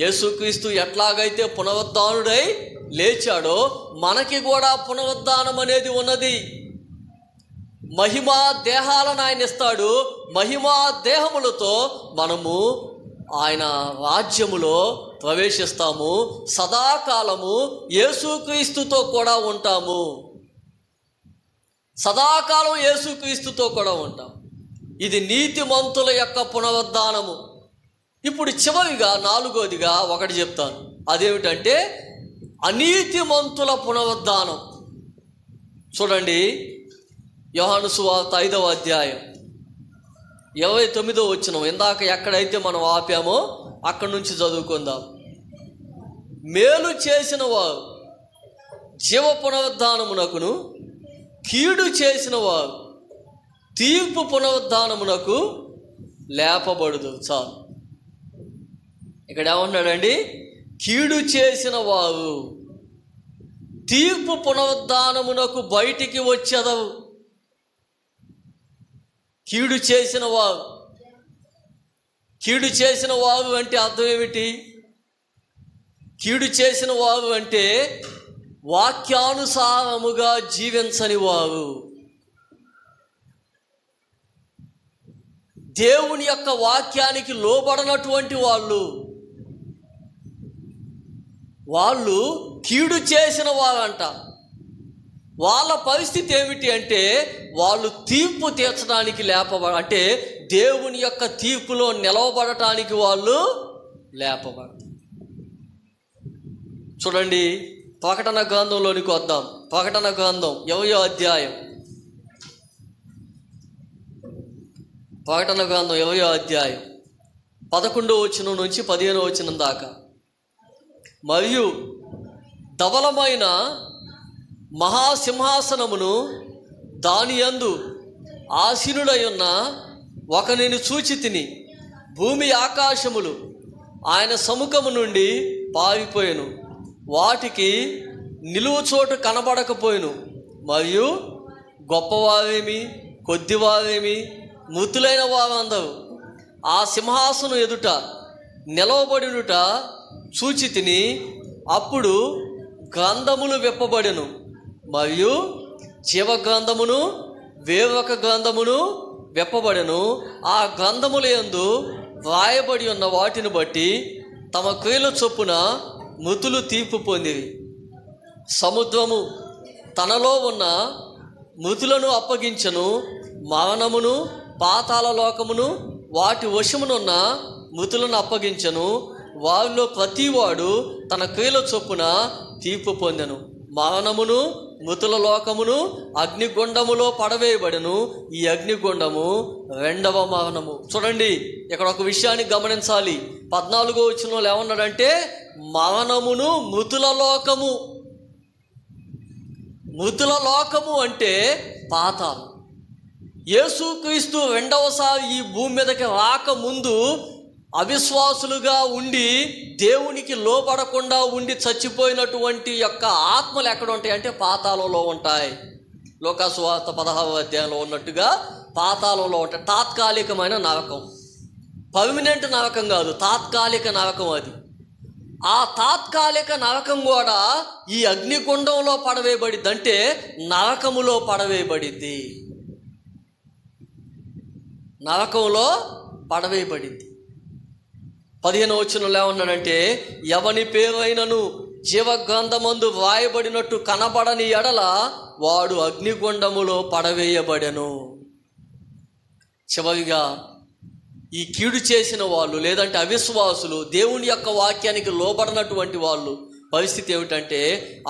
A: యేసుక్రీస్తు ఎట్లాగైతే పునరుద్ధానుడై లేచాడో మనకి కూడా పునరుద్ధానం అనేది ఉన్నది. మహిమా దేహాలను ఆయన ఇస్తాడు. మహిమా దేహములతో మనము ఆయన రాజ్యములో ప్రవేశిస్తాము. సదాకాలము యేసుక్రీస్తుతో కూడా ఉంటాము. సదాకాలం యేసుక్రీస్తుతో కూడా ఉంటాం. ఇది నీతిమంతుల యొక్క పునరుద్ధానము. ఇప్పుడు చివరిగా 4వదిగా ఒకటి చెప్తాను. అదేమిటంటే అనీతిమంతుల పునరుద్ధానం. చూడండి, యోహాను సువార్త 5వ అధ్యాయం 29వ వచనం. ఇందాక ఎక్కడైతే మనం ఆపామో అక్కడి నుంచి చదువుకుందాం. మేలు చేసిన వారు జీవ పునరుద్ధానమునకును, కీడు చేసిన వారు తీర్పు పునరుద్ధానమునకు లేపబడదు. చాలు. ఇక్కడ ఏమన్నాడండి? కీడు చేసిన వారు తీర్పు పునరుద్ధానమునకు బయటికి వచ్చేదవు. కీడు చేసిన వారు అంటే అర్థం ఏమిటి? కీడు చేసిన వారు అంటే వాక్యానుసారముగా జీవించని వారు, దేవుని యొక్క వాక్యానికి లోబడనటువంటి వాళ్ళు కీడు చేసిన వారంట. వాళ్ళ పరిస్థితి ఏమిటి అంటే వాళ్ళు తీర్పు తీర్చడానికి అంటే దేవుని యొక్క తీర్పులో నిలవబడటానికి వాళ్ళు లేపబడతారు. చూడండి, ప్రకటన గ్రంథంలోనికి వద్దాం. ప్రకటన గ్రంథం 20వ అధ్యాయం. ప్రకటన గ్రంథం 20వ అధ్యాయం 11వ వచనం నుంచి 15వ వచనం దాకా. మరియు ధవలమైన మహాసింహాసనమును దాని యందు ఆసీనుడై ఉన్న ఒకనిని చూచి తిని, భూమి ఆకాశములు ఆయన సముఖము నుండి పారిపోయెను, వాటికి నిలువు చోటు కనబడకపోయెను. మరియు గొప్పవారేమి కొద్దివారేమి మృతులైన వారందరూ ఆ సింహాసనం ఎదుట నిలవబడినుట చూచి తిని, అప్పుడు గ్రంథములు విప్పబడెను. మరియు జీవ గ్రంథమును వేరొక గ్రంథమును విప్పబడెను. ఆ గ్రంథముల యందు వ్రాయబడి ఉన్న వాటిని బట్టి తమ క్రియల చొప్పున మృతులు తీర్పు పొందిరి. సముద్రము తనలో ఉన్న మృతులను అప్పగించెను. మరణమును పాతాళ లోకమును వాటి వశమునున్న మృతులను అప్పగించెను. వారిలో ప్రతివాడు తన క్రియల చొప్పున తీర్పు పొందెను. మరణమును మృతుల లోకమును అగ్నిగుండములో పడవేయబడెను. ఈ అగ్నిగుండము రెండవ మరణము. చూడండి, ఇక్కడ ఒక విషయాన్ని గమనించాలి. 14వ వచనంలో ఏమన్నాడంటే మరణమును మృతుల లోకము. మృతుల లోకము అంటే పాతాళం. యేసుక్రీస్తు రెండవసారి ఈ భూమి మీదకి రాకముందు అవిశ్వాసులుగా ఉండి దేవునికి లోబడకుండా ఉండి చచ్చిపోయినటువంటి యొక్క ఆత్మలు ఎక్కడ ఉంటాయి అంటే పాతాళంలో ఉంటాయి. లోకాసు వార్త 16వ అధ్యాయంలో ఉన్నట్టుగా పాతాళంలో ఉంటాయి. తాత్కాలికమైన నరకం, పర్మనెంట్ నరకం కాదు, తాత్కాలిక నరకం అది. ఆ తాత్కాలిక నరకం కూడా ఈ అగ్నిగుండంలో పడవేయబడిద్ది, అంటే నరకములో పడవేయబడిద్ది. నరకంలో పడవేయబడింది. 15వ వచనంలో ఏమన్నాడంటే ఎవని పేరైనను జీవగ్రంథమందు వ్రాయబడినట్టు కనబడని ఎడల వాడు అగ్నిగుండములో పడవేయబడెను. చివరిగా ఈ కీడు చేసిన వాళ్ళు, లేదంటే అవిశ్వాసులు, దేవుని యొక్క వాక్యానికి లోబడినటువంటి వాళ్ళు పరిస్థితి ఏమిటంటే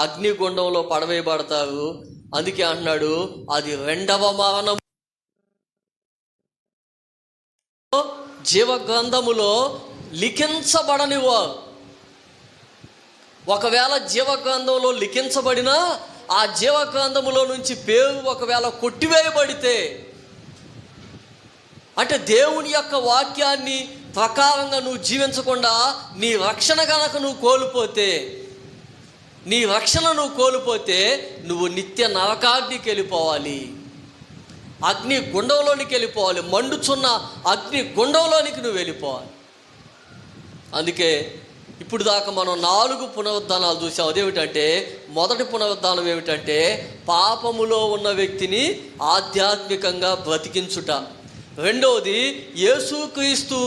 A: అగ్నిగుండంలో పడవేయబడతారు. అందుకే అంటున్నాడు అది రెండవ మరణం. జీవగ్రంథములో లిఖించబడని వారు ఒకవేళ జీవగ్రంథంలో లిఖించబడినా ఆ జీవగ్రంథములో నుంచి పేరు ఒకవేళ కొట్టివేయబడితే, అంటే దేవుని యొక్క వాక్యాన్ని ప్రకారంగా నువ్వు జీవించకుండా నీ రక్షణ కనుక నువ్వు కోల్పోతే, నీ రక్షణ నువ్వు కోల్పోతే నువ్వు నిత్య నరకాగ్నికి వెళ్ళిపోవాలి, అగ్ని గుండంలోనికి వెళ్ళిపోవాలి, మండుచున్న అగ్ని గుండంలోనికి నువ్వు వెళ్ళిపోవాలి. అందుకే ఇప్పుడు దాకా మనం 4 పునరుద్ధానాలు చూసాం. అదేమిటంటే మొదటి పునరుద్ధానం ఏమిటంటే పాపములో ఉన్న వ్యక్తిని ఆధ్యాత్మికంగా బ్రతికించుట. రెండవది యేసుక్రీస్తు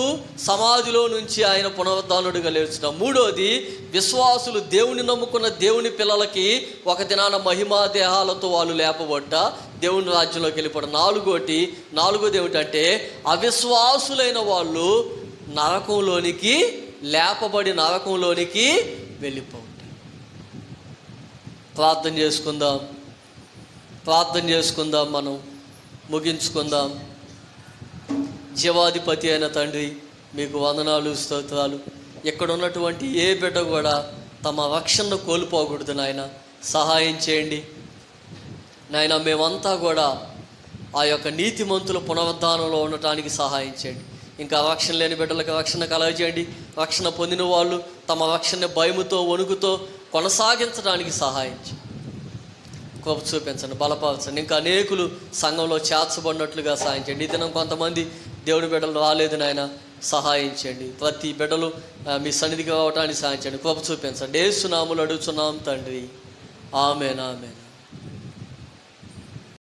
A: సమాధిలో నుంచి ఆయన పునరుద్ధానుడిగా లేచడం. మూడవది విశ్వాసులు దేవుని నమ్ముకున్న దేవుని పిల్లలకి ఒక దినాన మహిమా దేహాలతో వాళ్ళు లేపబడ్డ దేవుని రాజ్యంలోకి వెళ్ళిపోవడం. నాలుగోది ఏమిటంటే అవిశ్వాసులైన వాళ్ళు నరకంలోనికి లేపబడి నరకంలోనికి వెళ్ళిపోతారు. ప్రార్థన చేసుకుందాం, మనం ముగించుకుందాం. జీవాధిపతి అయిన తండ్రి, మీకు వందనాలు, స్తోత్రాలు. ఇక్కడ ఉన్నటువంటి ఏ బిడ్డ కూడా తమ రక్షణను కోల్పోకూడదు నాయన, సహాయం చేయండి నాయన. మేమంతా కూడా ఆ యొక్క నీతిమంతుల పునరుద్ధానంలో ఉండటానికి సహాయం చేయండి. ఇంకా రక్షణ లేని బిడ్డలకు రక్షణ కలగజేయండి. రక్షణ పొందిన వాళ్ళు తమ రక్షణ భయముతో వణుకుతో కొనసాగించడానికి సహాయం చేయండి. కృప చూపించండి, బలపరచండి. ఇంకా అనేకులు సంఘంలో చేర్చబడినట్లుగా సహాయం చేయండి. ఈ దినం కొంతమంది దేవుని బిడ్డలు రాలేదు నాయన, సహాయం చేయండి. ప్రతి బిడ్డలు మీ సన్నిధికి రావడానికి సహాయం చేయండి. కృప చూపించండి. యేసు నామములో అడుగుచున్నాం తండ్రి, ఆమేన్, ఆమేన్.